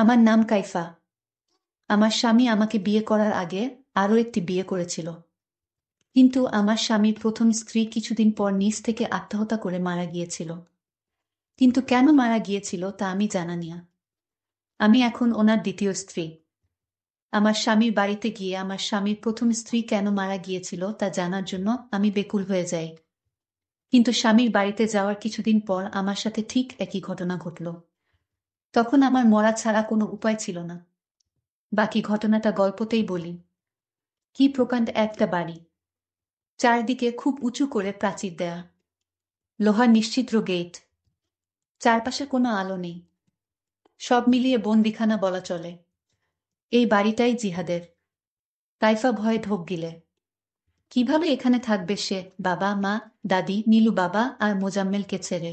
আমার নাম কাইফা। আমার স্বামী আমাকে বিয়ে করার আগে আরও একটি বিয়ে করেছিল। কিন্তু আমার স্বামীর প্রথম স্ত্রী কিছুদিন পর নিজ থেকে আত্মহত্যা করে মারা গিয়েছিল। কিন্তু কেন মারা গিয়েছিল তা আমি জানি না। আমি এখন ওনার দ্বিতীয় স্ত্রী। আমার স্বামীর বাড়িতে গিয়ে আমার স্বামীর প্রথম স্ত্রী কেন মারা গিয়েছিল তা জানার জন্য আমি বেকুল হয়ে যাই। কিন্তু স্বামীর বাড়িতে যাওয়ার কিছুদিন পর আমার সাথে ঠিক একই ঘটনা ঘটল। তখন আমার মরা ছাড়া কোনো উপায় ছিল না। বাকি ঘটনাটা গল্পতেই বলি। কি প্রকাণ্ড একটা বাড়ি, চারদিকে খুব উঁচু করে প্রাচীর দেয়া, লোহার নিশ্ছিদ্র গেট, চারপাশে কোনো আলো নেই, সব মিলিয়ে বন্দিখানা বলা চলে। এই বাড়িটাই জিহাদের। কাইফা ভয়ে ঢোক গিলে। কিভাবে এখানে থাকবে সে, বাবা মা, দাদি, নীলু বাবা আর মোজাম্মেলকে ছেড়ে?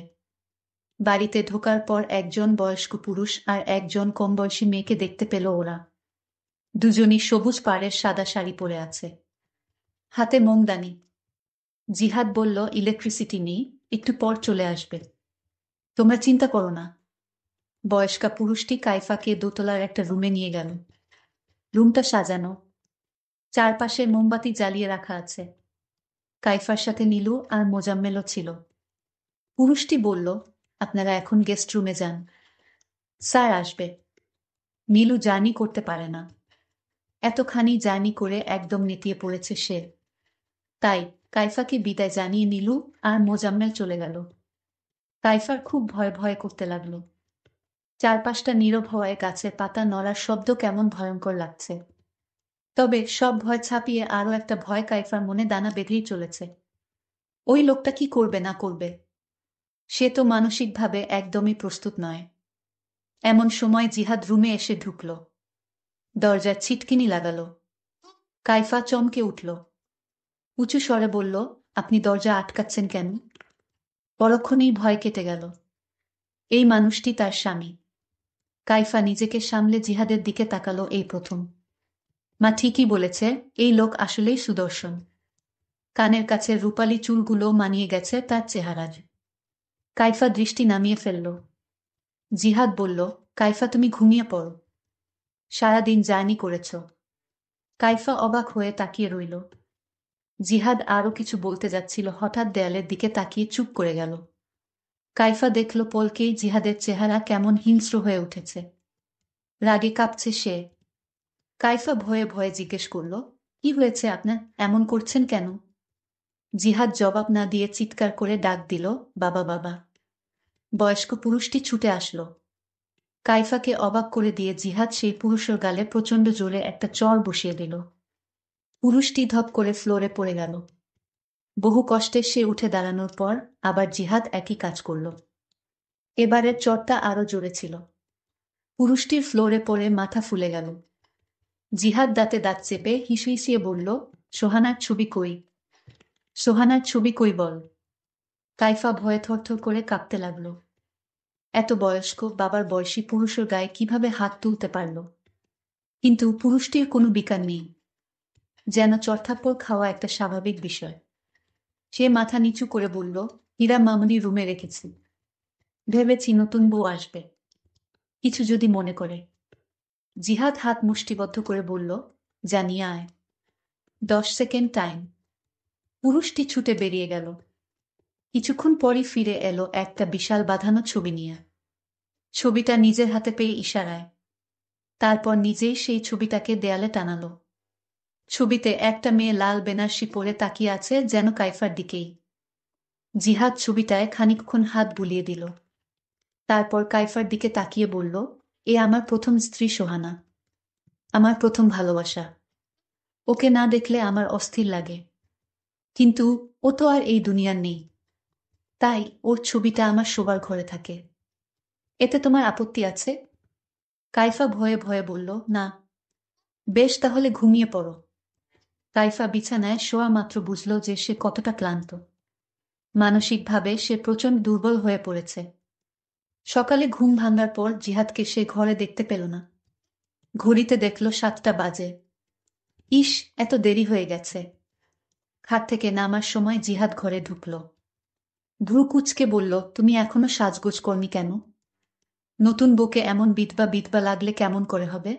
বাড়িতে ঢোকার পর একজন বয়স্ক পুরুষ আর একজন কমবয়সী মেয়েকে দেখতে পেল ওরা। দুজনই সবুজ পাড়ের সাদা শাড়ি পরে আছে, হাতে মোমদানি। জিহাদ বলল, ইলেকট্রিসিটি নেই, একটু পর চলে আসবে, তোমরা চিন্তা করো না। বয়স্কা পুরুষটি কাইফাকে দোতলার একটা রুমে নিয়ে গেল। রুমটা সাজানো, চারপাশে মোমবাতি জ্বালিয়ে রাখা আছে। কাইফার সাথে নীলু আর মোজাম্মেলও ছিল। পুরুষটি বলল, আপনারা এখন গেস্ট রুমে যান, স্যার আসবে। নীলু জার্নি করতে পারে না, এতখানি জার্নি করে একদম নেতিয়ে পড়েছে সে। তাই কাইফাকে বিদায় জানিয়ে নীলু আর মোজাম্মেল চলে গেল। কাইফার খুব ভয় ভয় করতে লাগলো। চারপাশটা নীরব হওয়ায় গাছের পাতা নড়ার শব্দ কেমন ভয়ঙ্কর লাগছে। তবে সব ভয় ছাপিয়ে আরও একটা ভয় কাইফার মনে দানা বেঁধেই চলেছে। ওই লোকটা কি করবে না করবে, সে তো মানসিকভাবে একদমই প্রস্তুত নয়। এমন সময় জিহাদ রুমে এসে ঢুকল, দরজার ছিটকিনি লাগালো। কাইফা চমকে উঠল, উঁচু স্বরে বলল, আপনি দরজা আটকাচ্ছেন কেন? পরক্ষণেই ভয় কেটে গেল। এই মানুষটি তার স্বামী। কাইফা নিজেকে সামলে জিহাদের দিকে তাকালো। এই প্রথম। মা ঠিকই বলেছে, এই লোক আসলেই সুদর্শন। কানের কাছে রূপালি চুলগুলো মানিয়ে গেছে তার চেহারার। কাইফা দৃষ্টি নামিয়ে ফেলল। জিহাদ বলল, কাইফা তুমি ঘুমিয়ে পড়ো, সারাদিন জার্নি করেছ। কাইফা অবাক হয়ে তাকিয়ে রইল। জিহাদ আরও কিছু বলতে যাচ্ছিল, হঠাৎ দেয়ালের দিকে তাকিয়ে চুপ করে গেল। কাইফা দেখল পলকেই জিহাদের চেহারা কেমন হিংস্র হয়ে উঠেছে। রাগে কাঁপছে সে। কাইফা ভয়ে ভয়ে জিজ্ঞেস করল, কি হয়েছে আপনার, এমন করছেন কেন? জিহাদ জবাব না দিয়ে চিৎকার করে ডাক দিল, বাবা বাবা। বয়স্ক পুরুষটি ছুটে আসলো। কাইফাকে অবাক করে দিয়ে জিহাদ সেই পুরুষের গালে প্রচণ্ড জোরে একটা চড় বসিয়ে দিল। পুরুষটি ধপ করে ফ্লোরে পড়ে গেল। বহু কষ্টে সে উঠে দাঁড়ানোর পর আবার জিহাদ একই কাজ করল। এবারের চড়টা আরো জোরে ছিল। পুরুষটির ফ্লোরে পড়ে মাথা ফুলে গেল। জিহাদ দাঁতে দাঁত চেপে হিসিয়ে বলল, সোহানার ছবি কই? সোহানার ছবি কই বল। কাইফা ভয়ে থরথর করে কাঁপতে লাগল। এত বয়স্ক বাবার বয়সী পুরুষের গায়ে কিভাবে হাত তুলতে পারল? কিন্তু পুরুষটির কোনো বিকার নেই, যেন চড়থাপ্পড় খাওয়া একটা স্বাভাবিক বিষয়। সে মাথা নিচু করে বলল, হীরা মামুনি রুমে রেখেছি, ভেবেছি নতুন বউ আসবে, কিছু যদি মনে করে। জিহাদ হাত মুষ্টিবদ্ধ করে বলল, জানিয়ে আয়। 10 সেকেন্ড টাইম। পুরুষটি ছুটে বেরিয়ে গেল। কিছুক্ষণ পরই ফিরে এলো একটা বিশাল বাঁধানো ছবি নিয়ে। ছবিটা নিজের হাতে পেয়ে ইশারায়। তারপর নিজেই সেই ছবিটাকে দেয়ালে টানালো। ছবিতে একটা মেয়ে লাল বেনারসি পরে তাকিয়ে আছে, যেন কাইফার দিকেই। জিহাদ ছবিটায় খানিকক্ষণ হাত বুলিয়ে দিল। তারপর কাইফার দিকে তাকিয়ে বলল, এ আমার প্রথম স্ত্রী সোহানা, আমার প্রথম ভালোবাসা। ওকে না দেখলে আমার অস্থির লাগে। কিন্তু ও তো আর এই দুনিয়ার নেই, তাই ওর ছবিটা আমার শোবার ঘরে থাকে। এতে তোমার আপত্তি আছে? কাইফা ভয়ে ভয়ে বলল, না। বেশ, তাহলে ঘুমিয়ে পড়ো। কাইফা বিছানায় শোয়া মাত্র বুঝল যে সে কতটা ক্লান্ত। মানসিকভাবে সে প্রচণ্ড দুর্বল হয়ে পড়েছে। সকালে ঘুম ভাঙার পর জিহাদকে সে ঘরে দেখতে পেল না। ঘড়িতে দেখল 7টা বাজে। ইস, এত দেরি হয়ে গেছে। খাট থেকে নামার সময় জিহাদ ঘরে ঢুকল। ভ্রু কুঁচকে বলল, তুমি এখনো সাজগোজ করনি কেন? নতুন বউকে এমন বিধবা বিধবা লাগলে কেমন করে হবে?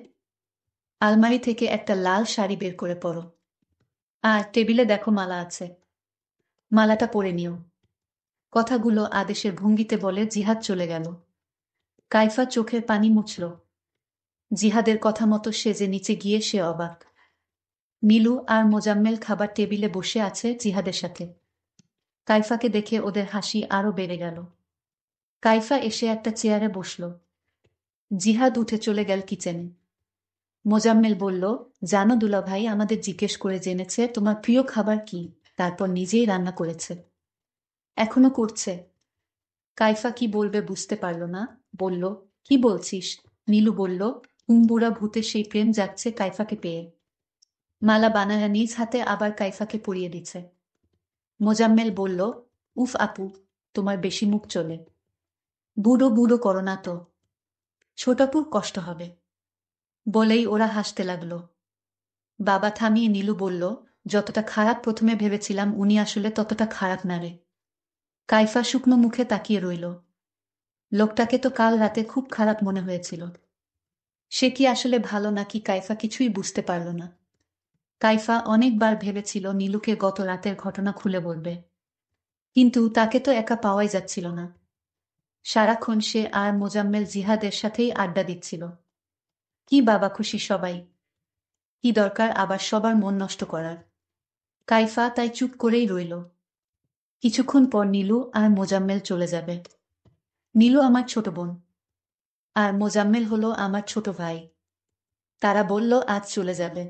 আলমারি থেকে একটা লাল শাড়ি বের করে পরো। আর টেবিলে দেখো মালা আছে, মালাটা পরে নিও। কথাগুলো আদেশের ভঙ্গিতে বলে জিহাদ চলে গেল। কাইফা চোখের পানি মুছল। জিহাদের কথা মতো সেজে নিচে গিয়ে সে অবাক। নীলু আর মোজাম্মেল খাবার টেবিলে বসে আছে জিহাদের সাথে। কাইফাকে দেখে ওদের হাসি আরো বেড়ে গেল। কাইফা এসে একটা চেয়ারে বসল। জিহাদ উঠে চলে গেল কিচেনে। মোজাম্মেল বলল, জানো দুলাভাই আমাদের জিজ্ঞেস করে জেনেছে তোমার প্রিয় খাবার কি, তারপর নিজেই রান্না করেছে। এখনো করছে। কাইফা কি বলবে বুঝতে পারল না, বলল, কি বলছিস? নীলু বলল, বুড়া ভূতে সেই প্রেম যাচ্ছে কাইফাকে পেয়ে। মালা বানানা নিজ হাতে আবার কাইফাকে পরিয়ে দিচ্ছে। মোজাম্মেল বলল, উফ আপু, তোমার বেশি মুখ চলে। বুড়ো বুড়ো করো না তো, ছোটাপুর কষ্ট হবে। বলেই ওরা হাসতে লাগলো। বাবা থামিয়ে নীলু বলল, যতটা খারাপ প্রথমে ভেবেছিলাম উনি আসলে ততটা খারাপ না রে। কাইফা শুকনো মুখে তাকিয়ে রইল। লোকটাকে তো কাল রাতে খুব খারাপ মনে হয়েছিল। সে কি আসলে ভালো নাকি কাইফা কিছুই বুঝতে পারল না। কাইফা অনেকবার ভেবেছিল নীলুকে গত রাতের ঘটনা খুলে বলবে, কিন্তু তাকে তো একা পাওয়াই যাচ্ছিল না। সারাক্ষণ সে আর মোজাম্মেল জিহাদের সাথেই আড্ডা দিচ্ছিল। কি বাবা খুশি সবাই, কি দরকার আবার সবার মন নষ্ট করার। কাইফা তাই চুপ করেই রইল। কিছুক্ষণ পর নীলু আর মোজাম্মেল চলে যাবে। নীলু আমার ছোট বোন, আর মোজাম্মেল হলো আমার ছোট ভাই। তারা বলল আজ চলে যাবে।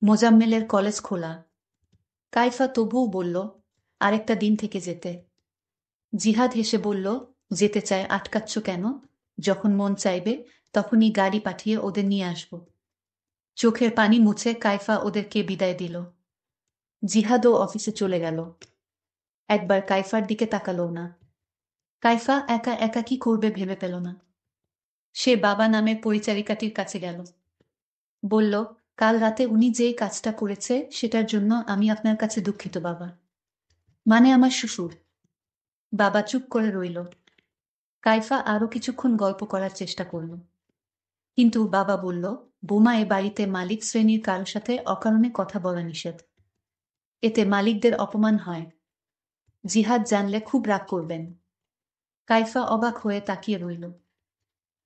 মোজাম্মেলের কলেজ খোলা। কাইফা তবুও বলল, আরেকটা দিন থেকে যেতে। জিহাদ হেসে বলল, যেতে চায় আটকাচ্ছ কেন? যখন মন চাইবে তখনই গাড়ি পাঠিয়ে ওদের নিয়ে আসব। চোখের পানি মুছে কাইফা ওদেরকে বিদায় দিল। জিহাদও অফিসে চলে গেল। একবার কাইফার দিকে তাকালো না। কাইফা একা একা কি করবে ভেবে পেল না। সে বাবা নামের পরিচারিকাটির কাছে গেল। বলল, কাল রাতে উনি যে কাজটা করেছে সেটার জন্য আমি আপনার কাছে দুঃখিত বাবা। মানে আমার শ্বশুর। বাবা চুপ করে রইল। কাইফা আরো কিছুক্ষণ গল্প করার চেষ্টা করল, কিন্তু বাবা বলল, বোমা এ বাড়িতে মালিক শ্রেণীর কারো সাথে অকারণে কথা বলা নিষেধ। এতে মালিকদের অপমান হয়। জিহাদ জানলে খুব রাগ করবেন। কাইফা অবাক হয়ে তাকিয়ে রইল।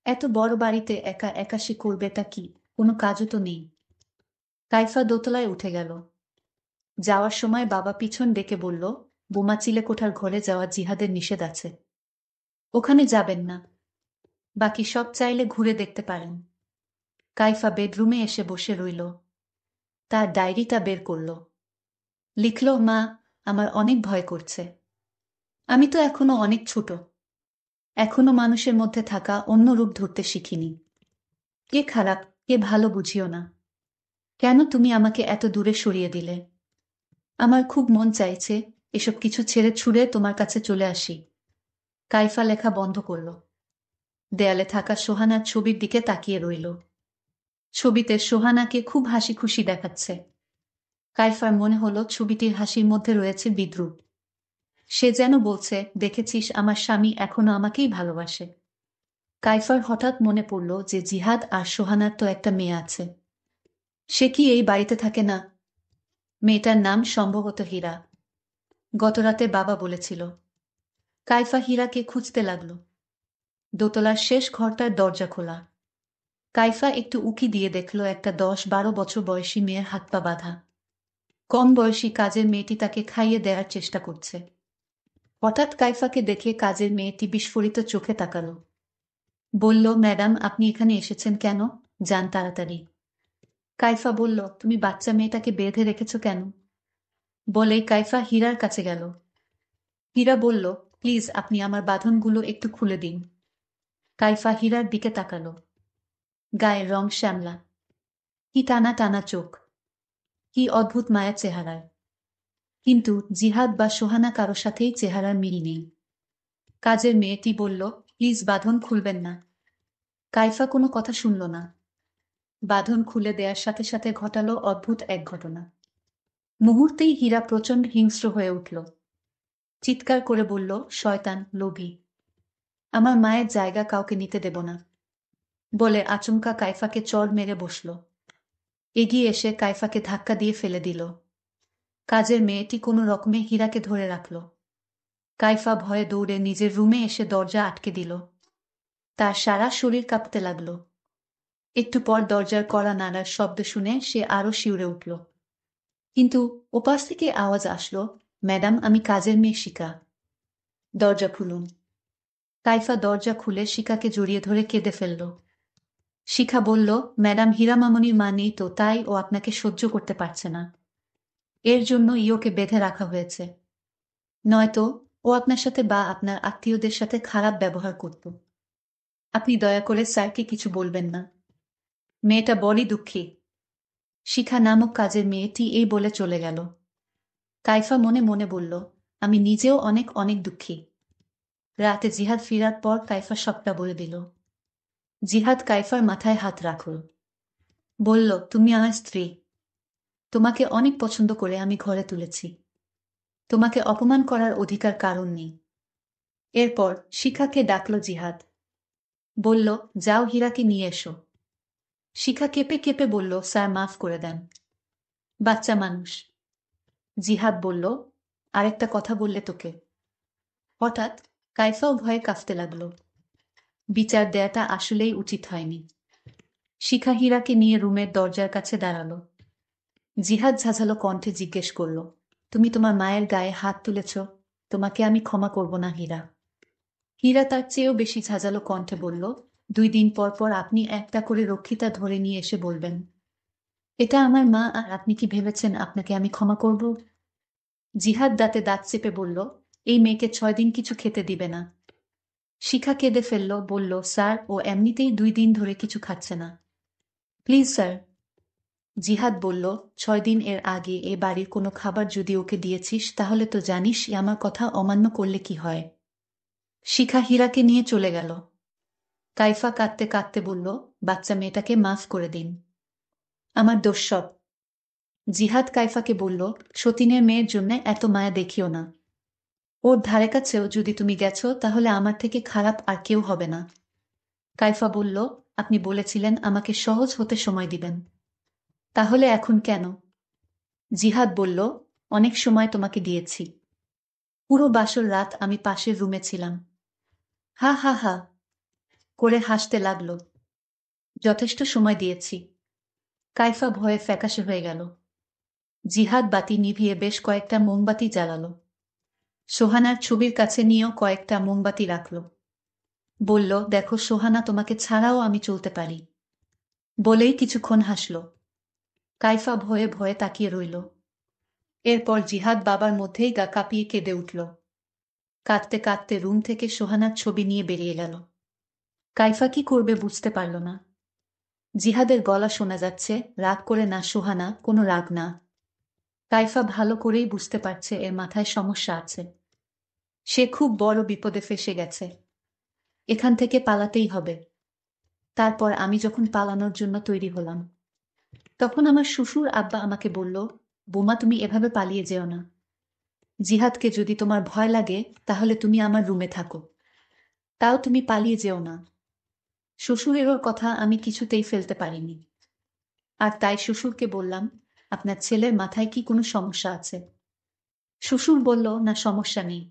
এত বড় বাড়িতে একা একা সে করবেটা কি? কোনো কাজও তো নেই। কাইফা দোতলায় উঠে গেল। যাওয়ার সময় বাবা পিছন ডেকে বলল, বোমা চিলেকোঠার ঘরে যাওয়া জিহাদের নিষেধ আছে। ওখানে যাবেন না। বাকি সব চাইলে ঘুরে দেখতে পারেন। কাইফা বেডরুমে এসে বসে রইল। তার ডায়েরিটা বের করল। লিখল, মা, আমার অনেক ভয় করছে। আমি তো এখনো অনেক ছোট। এখনো মানুষের মধ্যে থাকা অন্য রূপ ধরতে শিখিনি। কে খারাপ, কে ভালো বুঝিও না। কেন তুমি আমাকে এত দূরে সরিয়ে দিলে? আমার খুব মন চাইছে এসব কিছু ছেড়ে ছুড়ে তোমার কাছে চলে আসি। কাইফা লেখা বন্ধ করল। দেয়ালে থাকা সোহানার ছবির দিকে তাকিয়ে রইল। ছবিতে সোহানাকে খুব হাসি খুশি দেখাচ্ছে। কাইফার মনে হলো ছবিটির হাসির মধ্যে রয়েছে বিদ্রুপ। সে যেন বলছে, দেখেছিস আমার স্বামী এখনো আমাকেই ভালোবাসে। কাইফার হঠাৎ মনে পড়ল যে জিহাদ আর সোহানার তো একটা মেয়ে আছে। সে কি এই বাড়িতে থাকে না? মেয়েটার নাম সম্ভবত হীরা। গতরাতে বাবা বলেছিল। কাইফা হীরাকে খুঁজতে লাগল। দোতলার শেষ ঘরটার দরজা খোলা। কাইফা একটু উঁকি দিয়ে দেখল একটা 10-12 বছর বয়সী মেয়ের হাত পা বাঁধা। কম বয়সী কাজের মেয়েটি তাকে খাইয়ে দেওয়ার চেষ্টা করছে। হঠাৎ কাইফাকে দেখে কাজের মেয়েটি বিস্ফোরিত চোখে তাকালো। বলল, ম্যাডাম আপনি এখানে এসেছেন কেন? যান তাড়াতাড়ি। কাইফা বলল, তুমি বাচ্চা মেয়েটাকে বেঁধে রেখেছ কেন? বলেই কাইফা হীরার কাছে গেল। হীরা বলল, প্লিজ আপনি আমার বাঁধনগুলো একটু খুলে দিন। কাইফা হীরার দিকে তাকালো। গায়ের রং শ্যামলা। কি টানা টানা চোখ। কি অদ্ভুত মায়া চেহারায়। কিন্তু জিহাদ বা সোহানা কারো সাথেই চেহারার মিল নেই। কাজের মেয়েটি বলল, প্লিজ বাঁধন খুলবেন না। কাইফা কোনো কথা শুনল না। বাঁধন খুলে দেওয়ার সাথে সাথে ঘটালো অদ্ভুত এক ঘটনা। মুহূর্তেই হীরা প্রচণ্ড হিংস্র হয়ে উঠল। চিৎকার করে বলল, শয়তান, লোভী। আমার মায়ের জায়গা কাউকে নিতে দেব না, বলে আচমকা কাইফাকে চড় মেরে বসল। এগিয়ে এসে কাইফাকে ধাক্কা দিয়ে ফেলে দিল। কাজের মেয়েটি কোনো রকমে হীরাকে ধরে রাখল। কাইফা ভয়ে দৌড়ে নিজের রুমে এসে দরজা আটকে দিল। তার সারা শরীর কাঁপতে লাগল। একটু পর দরজার কড়া নাড়ার শব্দ শুনে সে আরো শিউরে উঠল। কিন্তু ওপাশ থেকে আওয়াজ আসলো, ম্যাডাম, আমি কাজের মেয়ে শিখা, দরজা খুলুন। কাইফা দরজা খুলে শিখাকে জড়িয়ে ধরে কেঁদে ফেলল। শিখা বলল, ম্যাডাম, হীরা মামনির মা নেই তো, তাই ও আপনাকে সহ্য করতে পারছে না। এর জন্যই ওকে বেঁধে রাখা হয়েছে। নয়তো ও আপনার সাথে বা আপনার আত্মীয়দের সাথে খারাপ ব্যবহার করত। আপনি দয়া করে স্যারকে কিছু বলবেন না। মেয়েটা বড়ই দুঃখী। শিখা নামক কাজের মেয়েটি এই বলে চলে গেল। কাইফা মনে মনে বলল, আমি নিজেও অনেক অনেক দুঃখী। রাতে জিহাদ ফিরার পর কাইফা সবটা বলে দিল। জিহাদ কাইফার মাথায় হাত রাখল। বলল, তুমি আমার স্ত্রী। তোমাকে অনেক পছন্দ করে আমি ঘরে তুলেছি। তোমাকে অপমান করার অধিকার কারণ নেই। এরপর শিখাকে ডাকল জিহাদ। বলল, যাও হীরাকে নিয়ে এসো। শিখা কেঁপে কেঁপে বলল, স্যার, মাফ করে দেন, বাচ্চা মানুষ। জিহাদ বলল, আরেকটা কথা বললে তোকে। হঠাৎ কাইফাও ভয়ে কাঁপতে লাগল। বিচার দেয়াটা আসলেই উচিত হয়নি। শিখা হীরাকে নিয়ে রুমের দরজার কাছে দাঁড়ালো। জিহাদ ঝাঁঝালো কণ্ঠে জিজ্ঞেস করল, তুমি তোমার মায়ের গায়ে হাত তুলেছ, তোমাকে আমি ক্ষমা করব না হীরা। হীরা তার চেয়েও বেশি ঝাঁঝালো কণ্ঠে বলল, 2 দিন পর পর আপনি একটা করে রক্ষিতা ধরে নিয়ে এসে বলবেন এটা আমার মা, আর আপনি কি ভেবেছেন আপনাকে আমি ক্ষমা করব? জিহাদ দাঁতে দাঁত চেপে বলল, এই মেয়েকে 6 দিন কিছু খেতে দিবে না। শিখা কেঁদে ফেলল, বলল, স্যার, ও এমনিতেই 2 দিন ধরে কিছু খাচ্ছে না, প্লিজ স্যার। জিহাদ বলল, 6 দিন এর আগে এ বাড়ির কোনো খাবার যদি ওকে দিয়েছিস তাহলে তো জানিস আমার কথা অমান্য করলে কি হয়। শিখা হীরাকে নিয়ে চলে গেল। কাইফা কাঁদতে কাঁদতে বলল, বাচ্চা মেয়েটাকে মাফ করে দিন, আমার দোষ সব। জিহাদ কাইফাকে বলল, সতীনের মেয়ের জন্য এত মায়া দেখিও না। ওর ধারে কাছেও যদি তুমি গেছো তাহলে আমার থেকে খারাপ আর কেউ হবে না। কাইফা বলল, আপনি বলেছিলেন আমাকে সহজ হতে সময় দিবেন, তাহলে এখন কেন? জিহাদ বলল, অনেক সময় তোমাকে দিয়েছি। পুরো বাসর রাত আমি পাশের রুমে ছিলাম। হা হা হা করে হাসতে লাগলো। যথেষ্ট সময় দিয়েছি। কাইফা ভয়ে ফ্যাকাশে হয়ে গেল। জিহাদ বাতি নিভিয়ে বেশ কয়েকটা মোমবাতি জ্বালালো। সোহানার ছবির কাছে নিয়েও কয়েকটা মোমবাতি রাখল। বলল, দেখো সোহানা, তোমাকে ছাড়াও আমি চলতে পারি। বলেই কিছুক্ষণ হাসল। কাইফা ভয়ে ভয়ে তাকিয়ে রইল। এরপর জিহাদ বাবার মধ্যেই গা কাঁপিয়ে কেঁদে উঠল। কাঁদতে কাঁদতে রুম থেকে সোহানার ছবি নিয়ে বেরিয়ে গেল। কাইফা কি করবে বুঝতে পারল না। জিহাদের গলা শোনা যাচ্ছে, রাগ করে না সোহানা, কোনো রাগ না। কাইফা ভালো করেই বুঝতে পারছে এর মাথায় সমস্যা আছে। সে খুব বড় বিপদে ফেঁসে গেছে। এখান থেকে পালাতেই হবে। তারপর আমি যখন পালানোর জন্য তৈরি হলাম, তখন আমার শ্বশুর আব্বা আমাকে বলল, বোমা, তুমি এভাবে পালিয়ে যেও না। জিহাদকে যদি তোমার ভয় লাগে তাহলে তুমি আমার রুমে থাকো, তাও তুমি পালিয়ে যেও না। শ্বশুরেরও কথা আমি কিছুতেই ফেলতে পারিনি। আর তাই শ্বশুরকে বললাম, আপনার ছেলের মাথায় কি কোনো সমস্যা আছে? শ্বশুর বলল, না, সমস্যা নেই,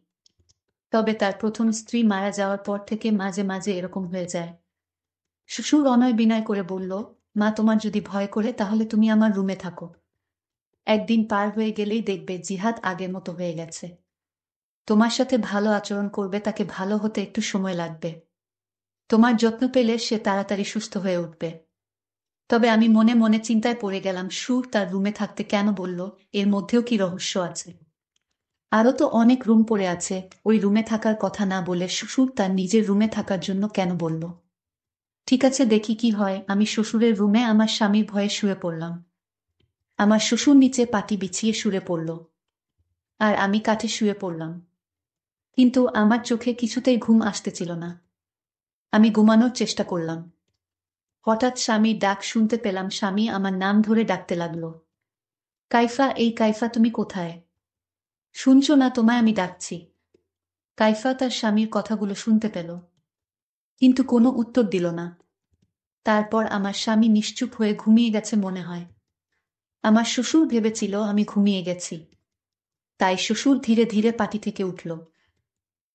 তবে তার প্রথম স্ত্রী মারা যাওয়ার পর থেকে মাঝে মাঝে এরকম হয়ে যায়। শ্বশুর অনয় বিনয় করে বলল, মা, তোমার যদি ভয় করে তাহলে তুমি আমার রুমে থাকো। একদিন পার হয়ে গেলেই দেখবে জিহাদ আগের মতো হয়ে গেছে। তোমার সাথে ভালো আচরণ করবে, তাকে ভালো হতে একটু সময় লাগবে। তোমার যত্ন পেলে সে তাড়াতাড়ি সুস্থ হয়ে উঠবে। তবে আমি মনে মনে চিন্তায় পড়ে গেলাম, সুর তার রুমে থাকতে কেন বলল? এর মধ্যেও কি রহস্য আছে? আরও তো অনেক রুম পড়ে আছে, ওই রুমে থাকার কথা না বলে শ্বশুর তার নিজের রুমে থাকার জন্য কেন বলল? ঠিক আছে, দেখি কি হয়। আমি শ্বশুরের রুমে আমার স্বামীর ভয়ে শুয়ে পড়লাম। আমার শ্বশুর নিচে পাটি বিছিয়ে শুয়ে পড়ল, আর আমি কাঠে শুয়ে পড়লাম। কিন্তু আমার চোখে কিছুতেই ঘুম আসতেছিল না। আমি ঘুমানোর চেষ্টা করলাম। হঠাৎ স্বামীর ডাক শুনতে পেলাম। স্বামী আমার নাম ধরে ডাকতে লাগলো, কাইফা, এই কাইফা, তুমি কোথায়? শুনছো না তোমায় আমি ডাকছি? কাইফা তার স্বামীর কথাগুলো শুনতে পেল। কিন্তু কোনো উত্তর দিল না। তারপর আমার স্বামী নিশ্চুপ হয়ে ঘুমিয়ে গেছে মনে হয়। আমার শ্বশুর ভেবেছিল আমি ঘুমিয়ে গেছি, তাই শ্বশুর ধীরে ধীরে পাটি থেকে উঠল।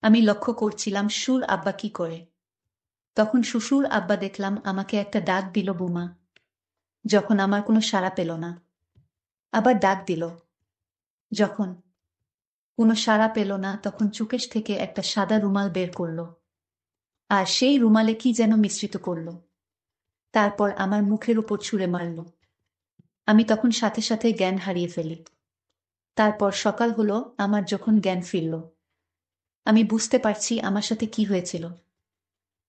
আমি লক্ষ্য করছিলাম সুর আব্বা কি করে। তখন শ্বশুর আব্বা দেখলাম আমাকে একটা ডাক দিল, বুমা। যখন আমার কোনো সাড়া পেল না, আবার ডাক দিল। যখন কোনো সাড়া পেল না, তখন চুকেশ থেকে একটা সাদা রুমাল বের করল, আর সেই রুমালে কি যেন মিশ্রিত করল। তারপর আমার মুখের উপর ছুঁড়ে মারল। আমি তখন সাথে সাথে জ্ঞান হারিয়ে ফেলি। তারপর সকাল হলো, আমার যখন জ্ঞান ফিরল, আমি বুঝতে পারছি আমার সাথে কি হয়েছিল।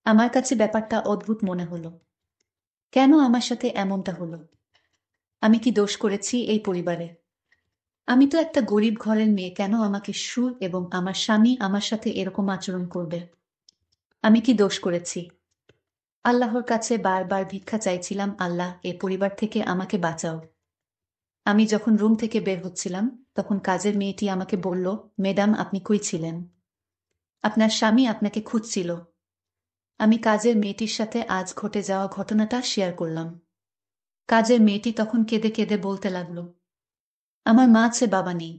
আমার কাছে ব্যাপারটা অদ্ভুত মনে হলো। কেন আমার সাথে এমনটা হলো? আমি কি দোষ করেছি এই পরিবারে? আমি তো একটা গরিব ঘরের মেয়ে, কেন আমাকে সুর এবং আমার স্বামী আমার সাথে এরকম আচরণ করবে? আমি কি দোষ করেছি? আল্লাহর কাছে বারবার ভিক্ষা চাইছিলাম, আল্লাহ, এ পরিবার থেকে আমাকে বাঁচাও। আমি যখন রুম থেকে বের হচ্ছিলাম, তখন কাজের মেয়েটি আমাকে বলল, ম্যাডাম, আপনি কই ছিলেন? আপনার স্বামী আপনাকে খুঁজছিল। আমি কাজের মেয়েটির সাথে আজ ঘটে যাওয়া ঘটনাটা শেয়ার করলাম। কাজের মেয়েটি তখন কেঁদে কেঁদে বলতে লাগল, আমার মা আছে, বাবা নেই,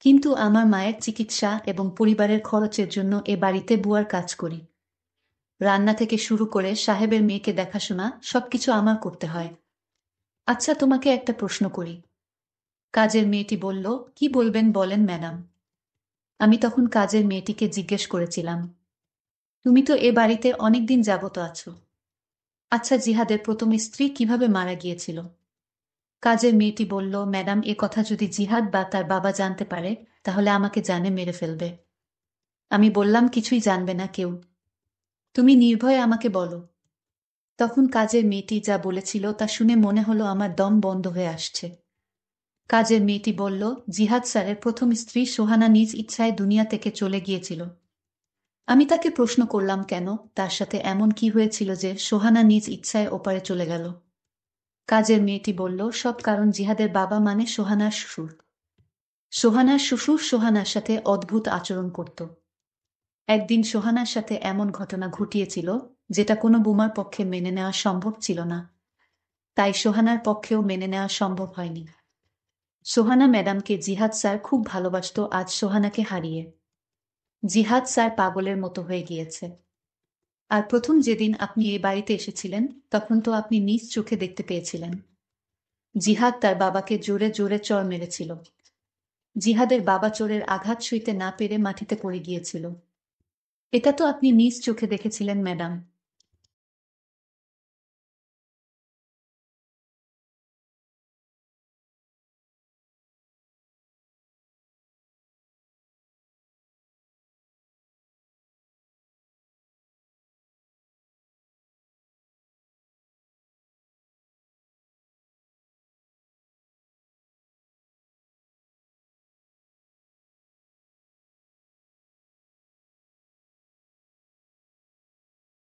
কিন্তু আমার মায়ের চিকিৎসা এবং পরিবারের খরচের জন্য এ বাড়িতে বুয়ার কাজ করি। রান্না থেকে শুরু করে সাহেবের মেয়েকে দেখাশোনা সবকিছু আমার করতে হয়। আচ্ছা, তোমাকে একটা প্রশ্ন করি। কাজের মেয়েটি বলল, কি বলবেন বলেন ম্যাডাম। আমি তখন কাজের মেয়েটিকে জিজ্ঞেস করেছিলাম, তুমি তো এ বাড়িতে অনেকদিন যাবত আছো। আচ্ছা, জিহাদের প্রথম স্ত্রী কিভাবে মারা গিয়েছিল? কাজের মেয়েটি বলল, ম্যাডাম, এ কথা যদি জিহাদ বা তার বাবা জানতে পারে, তাহলে আমাকে জানে মেরে ফেলবে। আমি বললাম, কিছুই জানবে না কেউ, তুমি নির্ভয়ে আমাকে বলো। তখন কাজের মেয়েটি যা বলেছিল তা শুনে মনে হলো আমার দম বন্ধ হয়ে আসছে। কাজের মেয়েটি বলল, জিহাদ স্যারের প্রথম স্ত্রী সোহানা নিজ ইচ্ছায় দুনিয়া থেকে চলে গিয়েছিল। আমি তাকে প্রশ্ন করলাম, কেন, তার সাথে এমন কি হয়েছিল যে সোহানা নিজ ইচ্ছায় ওপারে চলে গেল? কাজের মেয়েটি বলল, সব কারণ জিহাদের বাবা মানে সোহানার শ্বশুর। সোহানার শ্বশুর সোহানার সাথে অদ্ভুত আচরণ করত। একদিন সোহানার সাথে এমন ঘটনা ঘটিয়েছিল যেটা কোনো বুমার পক্ষে মেনে নেওয়া সম্ভব ছিল না, তাই সোহানার পক্ষেও মেনে নেওয়া সম্ভব হয়নি। সোহানা ম্যাডামকে জিহাদ স্যার খুব ভালোবাসত, আজ সোহানাকে হারিয়ে জিহাদ স্যার পাগলের মতো হয়ে গিয়েছে। আর প্রথম যেদিন আপনি এই বাড়িতে এসেছিলেন, তখন তো আপনি নিজ চোখে দেখতে পেয়েছিলেন জিহাদ তার বাবাকে জোরে জোরে চড় মেরেছিল। জিহাদের বাবা চোরের আঘাত সইতে না পেরে মাটিতে পড়ে গিয়েছিল। এটা তো আপনি নিজ চোখে দেখেছিলেন ম্যাডাম।